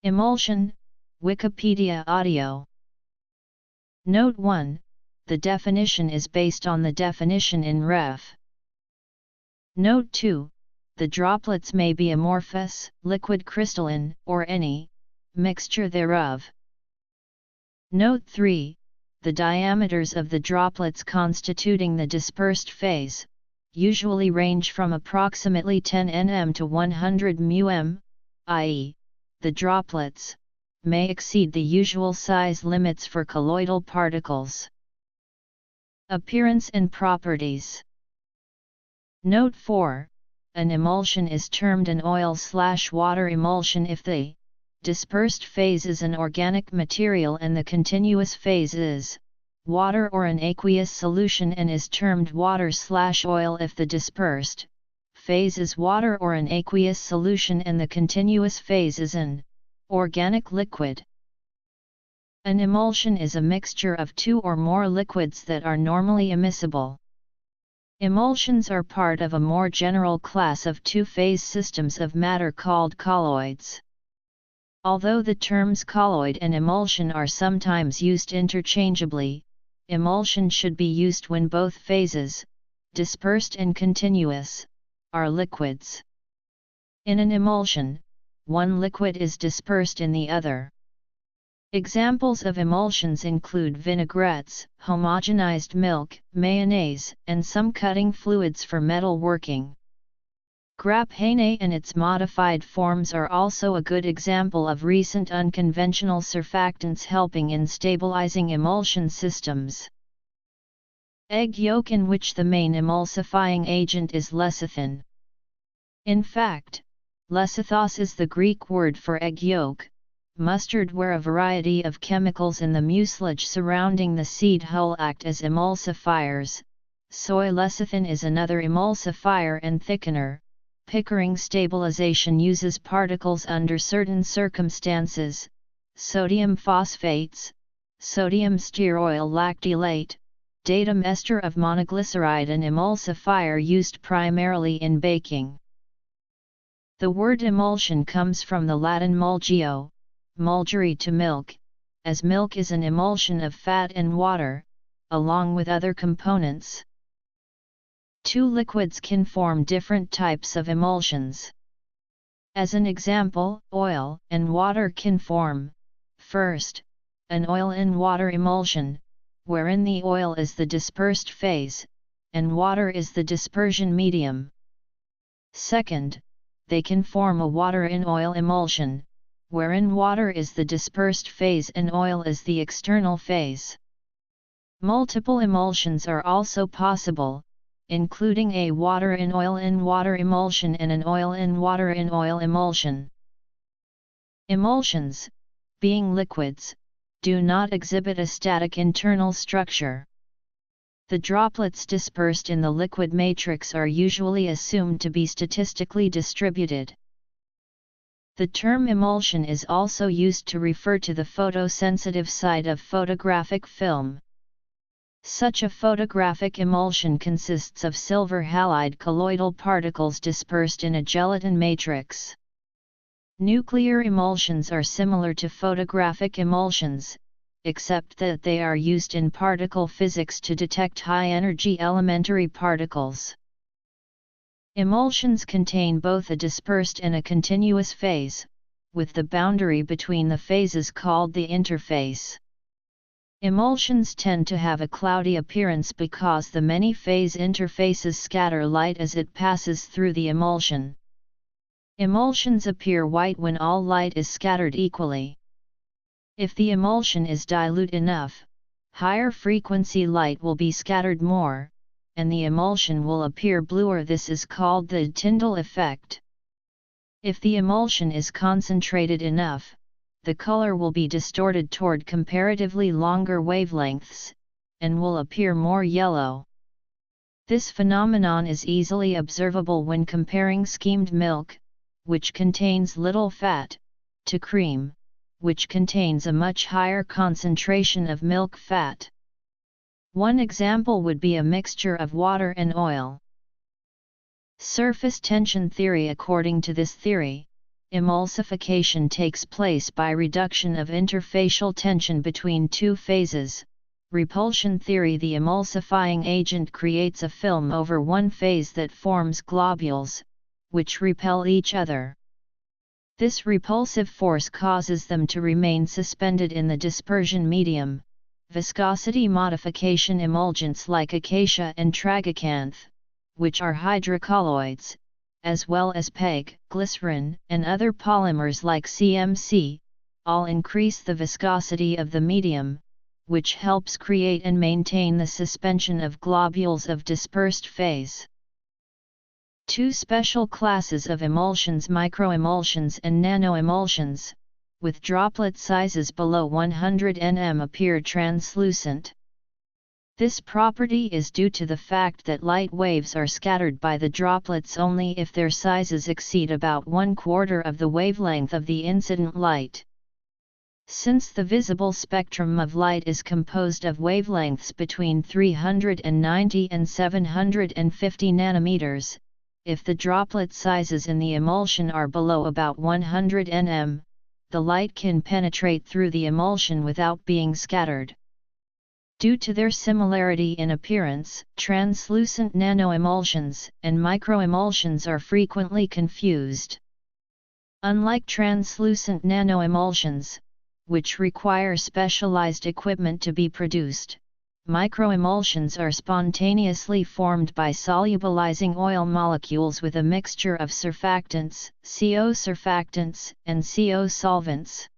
Emulsion, Wikipedia audio. Note 1. The definition is based on the definition in Ref. Note 2. The droplets may be amorphous, liquid crystalline, or any mixture thereof. Note 3. The diameters of the droplets constituting the dispersed phase usually range from approximately 10 nm to 100 μm, i.e., the droplets may exceed the usual size limits for colloidal particles. Appearance and properties. Note 4. An emulsion is termed an oil/water emulsion if the dispersed phase is an organic material and the continuous phase is water or an aqueous solution, and is termed water/oil if the dispersed phase is water or an aqueous solution and the continuous phase is an organic liquid. An emulsion is a mixture of two or more liquids that are normally immiscible. Emulsions are part of a more general class of two-phase systems of matter called colloids. Although the terms colloid and emulsion are sometimes used interchangeably, emulsion should be used when both phases, dispersed and continuous, are liquids. In an emulsion, one liquid is dispersed in the other. Examples of emulsions include vinaigrettes, homogenized milk, mayonnaise, and some cutting fluids for metal working. Graphene and its modified forms are also a good example of recent unconventional surfactants helping in stabilizing emulsion systems. Egg yolk, in which the main emulsifying agent is lecithin. In fact, lecithos is the Greek word for egg yolk. Mustard, where a variety of chemicals in the mucilage surrounding the seed hull act as emulsifiers. Soy lecithin is another emulsifier and thickener. Pickering stabilization uses particles under certain circumstances. Sodium phosphates, sodium stearoyl lactylate, datum ester of monoglyceride, an emulsifier used primarily in baking. The word emulsion comes from the Latin mulgio, mulgere to milk, as milk is an emulsion of fat and water, along with other components. Two liquids can form different types of emulsions. As an example, oil and water can form, first, an oil and water emulsion, wherein the oil is the dispersed phase, and water is the dispersion medium. Second, they can form a water in oil emulsion, wherein water is the dispersed phase and oil is the external phase. Multiple emulsions are also possible, including a water in water emulsion and an oil in oil emulsion. Emulsions, being liquids, do not exhibit a static internal structure. The droplets dispersed in the liquid matrix are usually assumed to be statistically distributed. The term emulsion is also used to refer to the photosensitive side of photographic film. Such a photographic emulsion consists of silver halide colloidal particles dispersed in a gelatin matrix. Nuclear emulsions are similar to photographic emulsions, except that they are used in particle physics to detect high-energy elementary particles. Emulsions contain both a dispersed and a continuous phase, with the boundary between the phases called the interface. Emulsions tend to have a cloudy appearance because the many phase interfaces scatter light as it passes through the emulsion. Emulsions appear white when all light is scattered equally. If the emulsion is dilute enough, higher frequency light will be scattered more, and the emulsion will appear bluer. This is called the Tyndall effect. If the emulsion is concentrated enough, the color will be distorted toward comparatively longer wavelengths, and will appear more yellow. This phenomenon is easily observable when comparing skimmed milk, which contains little fat, to cream, which contains a much higher concentration of milk fat. One example would be a mixture of water and oil. Surface tension theory. According to this theory, Emulsification takes place by reduction of interfacial tension between two phases. Repulsion theory: the emulsifying agent creates a film over one phase that forms globules, which repel each other. This repulsive force causes them to remain suspended in the dispersion medium. Viscosity modification: emulgents like acacia and tragacanth, which are hydrocolloids, as well as PEG, glycerin, and other polymers like CMC, all increase the viscosity of the medium, which helps create and maintain the suspension of globules of dispersed phase. Two special classes of emulsions: microemulsions and nanoemulsions, with droplet sizes below 100 nm appear translucent. This property is due to the fact that light waves are scattered by the droplets only if their sizes exceed about 1/4 of the wavelength of the incident light. Since the visible spectrum of light is composed of wavelengths between 390 and 750 nanometers, if the droplet sizes in the emulsion are below about 100 nm, the light can penetrate through the emulsion without being scattered. Due to their similarity in appearance, translucent nanoemulsions and microemulsions are frequently confused. Unlike translucent nanoemulsions, which require specialized equipment to be produced, microemulsions are spontaneously formed by solubilizing oil molecules with a mixture of surfactants, CO surfactants, and CO solvents.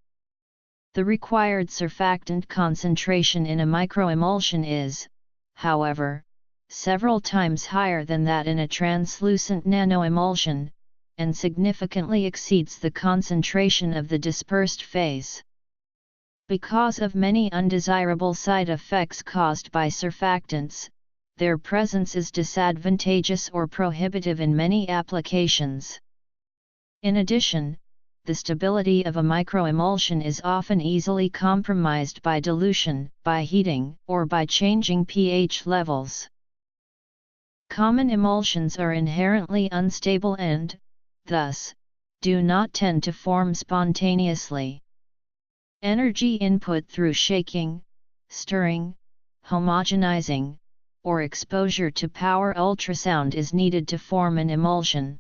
The required surfactant concentration in a microemulsion is, however, several times higher than that in a translucent nanoemulsion, and significantly exceeds the concentration of the dispersed phase. Because of many undesirable side effects caused by surfactants, their presence is disadvantageous or prohibitive in many applications. In addition, the stability of a microemulsion is often easily compromised by dilution, by heating, or by changing pH levels. Common emulsions are inherently unstable and, thus, do not tend to form spontaneously. Energy input through shaking, stirring, homogenizing, or exposure to power ultrasound is needed to form an emulsion.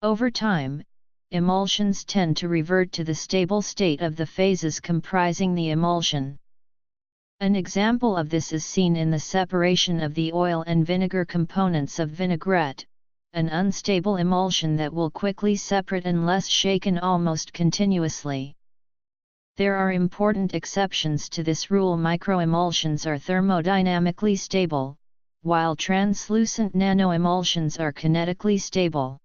Over time, emulsions tend to revert to the stable state of the phases comprising the emulsion. An example of this is seen in the separation of the oil and vinegar components of vinaigrette, an unstable emulsion that will quickly separate unless shaken almost continuously. There are important exceptions to this rule. Microemulsions are thermodynamically stable, while translucent nanoemulsions are kinetically stable.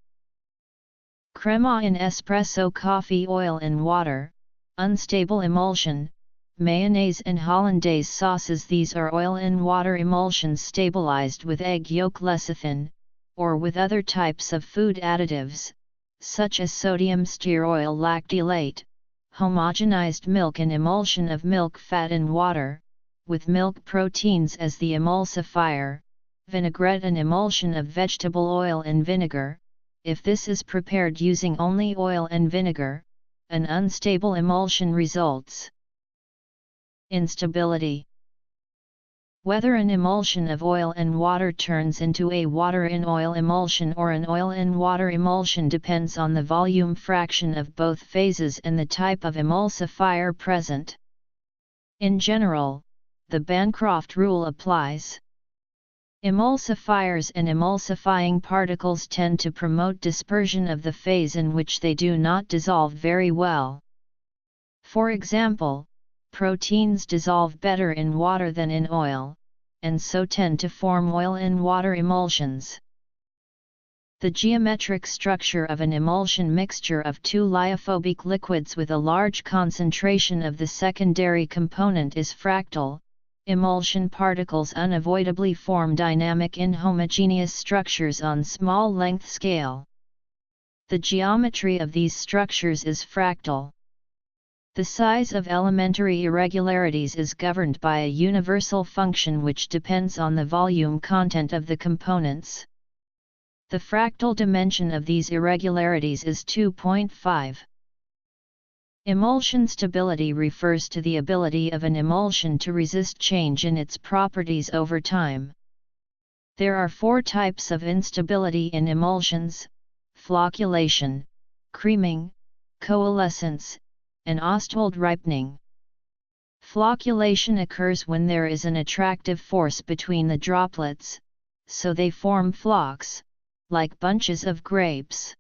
Crema in espresso: coffee oil and water, unstable emulsion. Mayonnaise and hollandaise sauces: these are oil and water emulsions stabilized with egg yolk lecithin, or with other types of food additives, such as sodium stearoyl lactylate. Homogenized milk: an emulsion of milk fat and water, with milk proteins as the emulsifier. Vinaigrette: an emulsion of vegetable oil and vinegar. If this is prepared using only oil and vinegar, an unstable emulsion results. Instability. Whether an emulsion of oil and water turns into a water in oil emulsion or an oil in water emulsion depends on the volume fraction of both phases and the type of emulsifier present. In general, the Bancroft rule applies. Emulsifiers and emulsifying particles tend to promote dispersion of the phase in which they do not dissolve very well. For example, proteins dissolve better in water than in oil, and so tend to form oil in water emulsions. The geometric structure of an emulsion mixture of two lyophobic liquids with a large concentration of the secondary component is fractal. Emulsion particles unavoidably form dynamic inhomogeneous structures on small length scale. The geometry of these structures is fractal. The size of elementary irregularities is governed by a universal function which depends on the volume content of the components. The fractal dimension of these irregularities is 2.5. Emulsion stability refers to the ability of an emulsion to resist change in its properties over time. There are 4 types of instability in emulsions: flocculation, creaming, coalescence, and Ostwald ripening. Flocculation occurs when there is an attractive force between the droplets, so they form flocks, like bunches of grapes.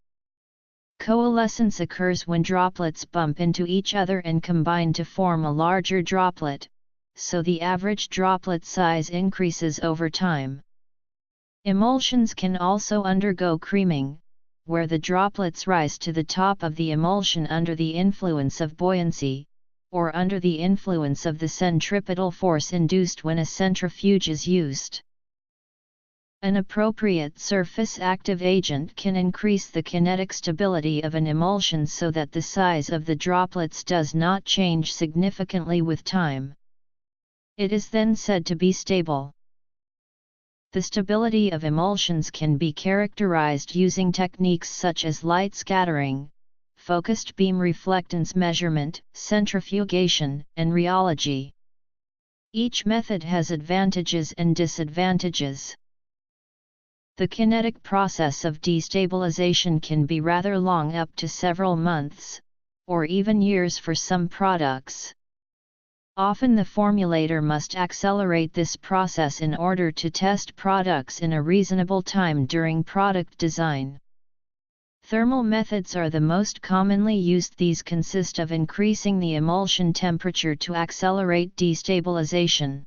Coalescence occurs when droplets bump into each other and combine to form a larger droplet, so the average droplet size increases over time. Emulsions can also undergo creaming, where the droplets rise to the top of the emulsion under the influence of buoyancy, or under the influence of the centripetal force induced when a centrifuge is used. An appropriate surface active agent can increase the kinetic stability of an emulsion so that the size of the droplets does not change significantly with time. It is then said to be stable. The stability of emulsions can be characterized using techniques such as light scattering, focused beam reflectance measurement, centrifugation, and rheology. Each method has advantages and disadvantages. The kinetic process of destabilization can be rather long, up to several months, or even years for some products. Often the formulator must accelerate this process in order to test products in a reasonable time during product design. Thermal methods are the most commonly used. These consist of increasing the emulsion temperature to accelerate destabilization.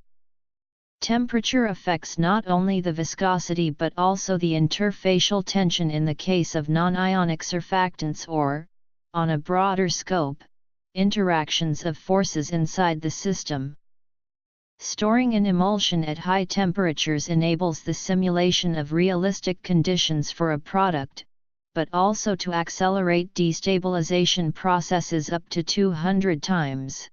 Temperature affects not only the viscosity but also the interfacial tension in the case of non-ionic surfactants or, on a broader scope, interactions of forces inside the system. Storing an emulsion at high temperatures enables the simulation of realistic conditions for a product, but also to accelerate destabilization processes up to 200 times.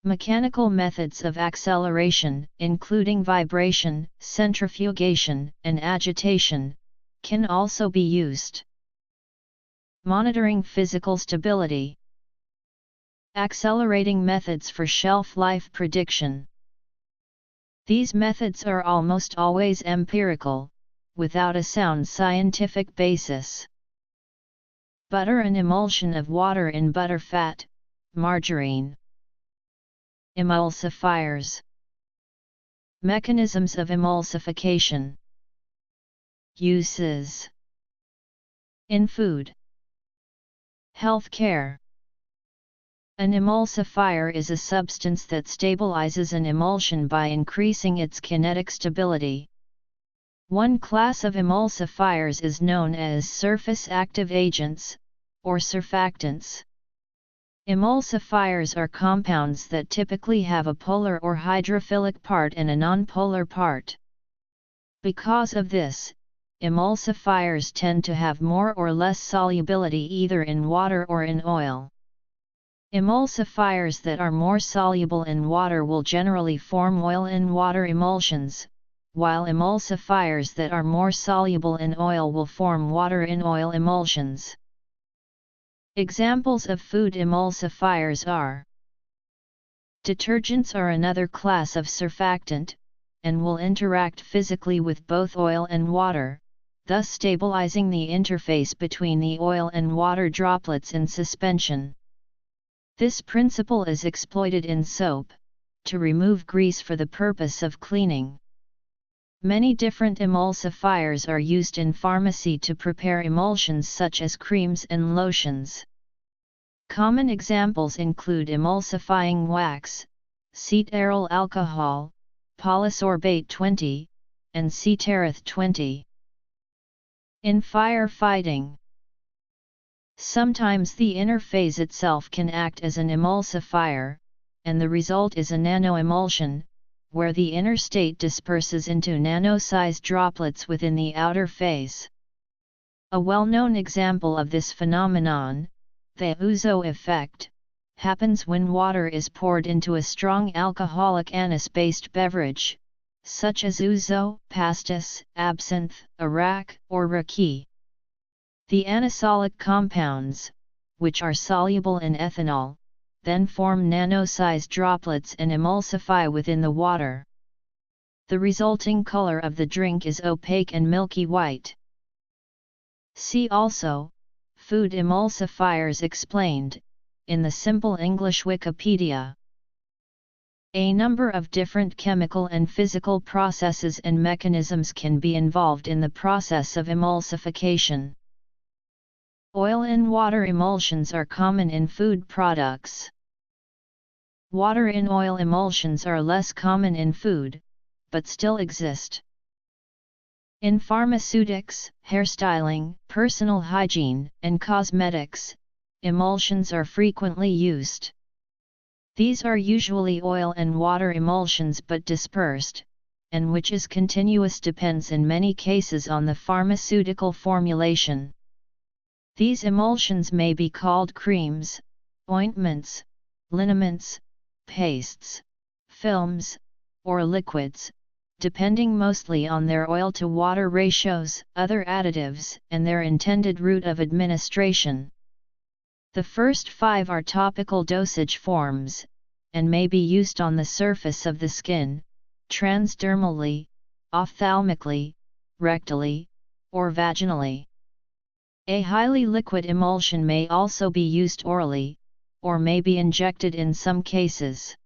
Mechanical methods of acceleration, including vibration, centrifugation, and agitation, can also be used. Monitoring physical stability. Accelerating methods for shelf life prediction. These methods are almost always empirical, without a sound scientific basis. Butter and emulsion of water in butter fat, margarine. Emulsifiers. Mechanisms of emulsification. Uses. In food. Healthcare. An emulsifier is a substance that stabilizes an emulsion by increasing its kinetic stability. One class of emulsifiers is known as surface active agents, or surfactants. Emulsifiers are compounds that typically have a polar or hydrophilic part and a nonpolar part. Because of this, emulsifiers tend to have more or less solubility either in water or in oil. Emulsifiers that are more soluble in water will generally form oil in water emulsions, while emulsifiers that are more soluble in oil will form water in oil emulsions. Examples of food emulsifiers are: detergents are another class of surfactant, and will interact physically with both oil and water, thus stabilizing the interface between the oil and water droplets in suspension. This principle is exploited in soap, to remove grease for the purpose of cleaning. Many different emulsifiers are used in pharmacy to prepare emulsions such as creams and lotions. Common examples include emulsifying wax, cetearyl alcohol, polysorbate 20, and cetareth 20. In firefighting, sometimes the interphase itself can act as an emulsifier, and the result is a nanoemulsion, where the inner state disperses into nano-sized droplets within the outer phase. A well-known example of this phenomenon, the ouzo effect, happens when water is poured into a strong alcoholic anise-based beverage, such as ouzo, pastis, absinthe, arak, or raki. The anisolic compounds, which are soluble in ethanol, then form nano-sized droplets and emulsify within the water. The resulting color of the drink is opaque and milky white. See also, Food emulsifiers explained, in the simple English Wikipedia. A number of different chemical and physical processes and mechanisms can be involved in the process of emulsification. Oil in water emulsions are common in food products. Water in oil emulsions are less common in food, but still exist. In pharmaceutics, hairstyling, personal hygiene, and cosmetics, emulsions are frequently used. These are usually oil and water emulsions but dispersed, and which is continuous depends in many cases on the pharmaceutical formulation. These emulsions may be called creams, ointments, liniments, pastes, films, or liquids, depending mostly on their oil-to-water ratios, other additives, and their intended route of administration. The first 5 are topical dosage forms, and may be used on the surface of the skin, transdermally, ophthalmically, rectally, or vaginally. A highly liquid emulsion may also be used orally, or may be injected in some cases.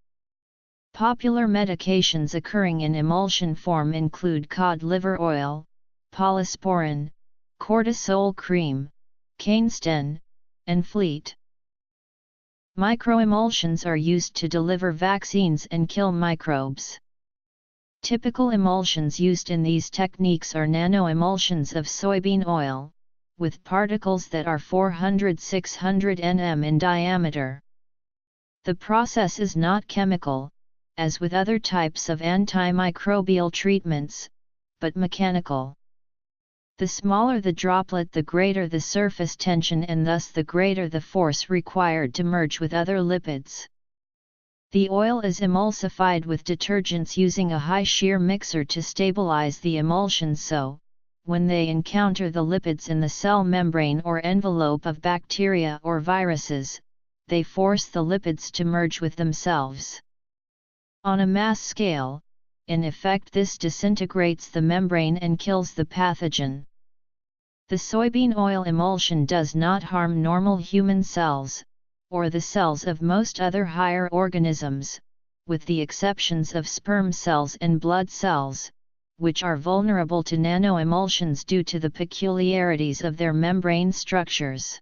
Popular medications occurring in emulsion form include cod liver oil, polysporin, cortisol cream, Canesten, and Fleet. Microemulsions are used to deliver vaccines and kill microbes. Typical emulsions used in these techniques are nanoemulsions of soybean oil, with particles that are 400–600 nm in diameter. The process is not chemical, as with other types of antimicrobial treatments, but mechanical. The smaller the droplet, the greater the surface tension and thus the greater the force required to merge with other lipids. The oil is emulsified with detergents using a high shear mixer to stabilize the emulsion so, when they encounter the lipids in the cell membrane or envelope of bacteria or viruses, they force the lipids to merge with themselves. On a mass scale, in effect this disintegrates the membrane and kills the pathogen. The soybean oil emulsion does not harm normal human cells, or the cells of most other higher organisms, with the exceptions of sperm cells and blood cells, which are vulnerable to nanoemulsions due to the peculiarities of their membrane structures.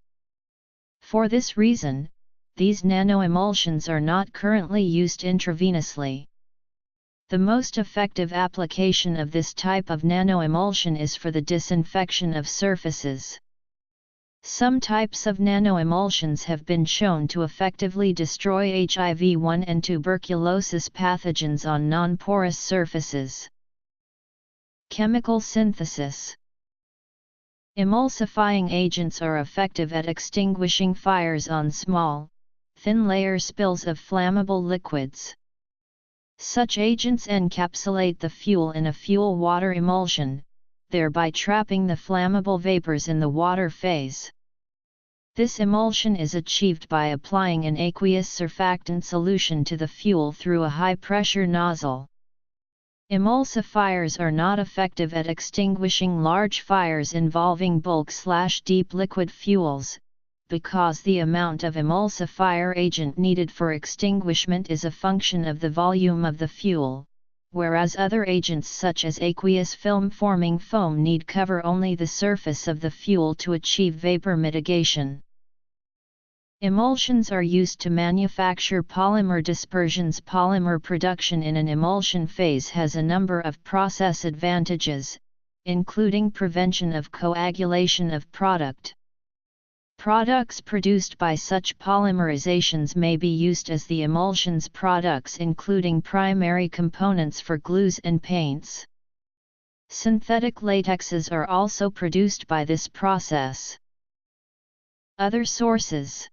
For this reason, these nanoemulsions are not currently used intravenously. The most effective application of this type of nanoemulsion is for the disinfection of surfaces. Some types of nanoemulsions have been shown to effectively destroy HIV-1 and tuberculosis pathogens on non-porous surfaces. Chemical synthesis. Emulsifying agents are effective at extinguishing fires on small, thin layer spills of flammable liquids. Such agents encapsulate the fuel in a fuel-water emulsion, thereby trapping the flammable vapors in the water phase. This emulsion is achieved by applying an aqueous surfactant solution to the fuel through a high-pressure nozzle. Emulsifiers are not effective at extinguishing large fires involving bulk/deep liquid fuels, because the amount of emulsifier agent needed for extinguishment is a function of the volume of the fuel, whereas other agents such as aqueous film-forming foam need cover only the surface of the fuel to achieve vapor mitigation. Emulsions are used to manufacture polymer dispersions. Polymer production in an emulsion phase has a number of process advantages, including prevention of coagulation of product. Products produced by such polymerizations may be used as the emulsion's products, including primary components for glues and paints. Synthetic latexes are also produced by this process. Other sources.